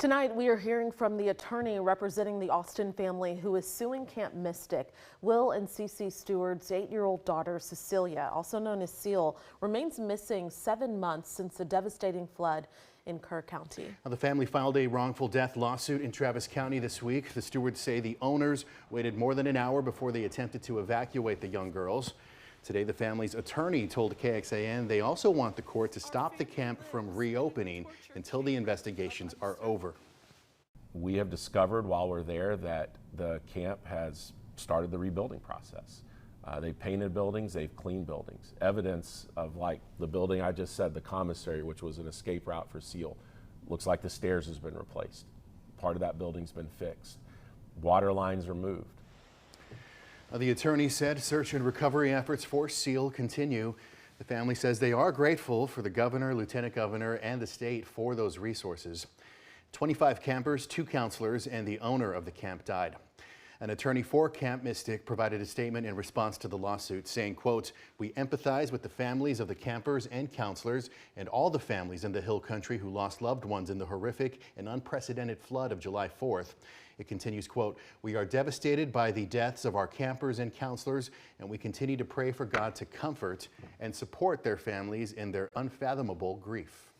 Tonight, we are hearing from the attorney representing the Austin family who is suing Camp Mystic. Will and Cece Stewart's 8-year-old daughter, Cecilia, also known as Cile, remains missing 7 months since the devastating flood in Kerr County. Now, the family filed a wrongful death lawsuit in Travis County this week. The Stewarts say the owners waited more than an hour before they attempted to evacuate the young girls. Today, the family's attorney told KXAN they also want the court to stop the camp from reopening until the investigations are over. We have discovered while we're there that the camp has started the rebuilding process. They've painted buildings, they've cleaned buildings. Evidence of, like the building I just said, the commissary, which was an escape route for Cile, looks like the stairs has been replaced. Part of that building's been fixed. Water lines are moved. The attorney said search and recovery efforts for Cile continue. The family says they are grateful for the governor, lieutenant governor, and the state for those resources. 25 campers, 2 counselors, and the owner of the camp died. An attorney for Camp Mystic provided a statement in response to the lawsuit saying, quote, "We empathize with the families of the campers and counselors and all the families in the Hill Country who lost loved ones in the horrific and unprecedented flood of July 4th. It continues, quote, "We are devastated by the deaths of our campers and counselors, and we continue to pray for God to comfort and support their families in their unfathomable grief."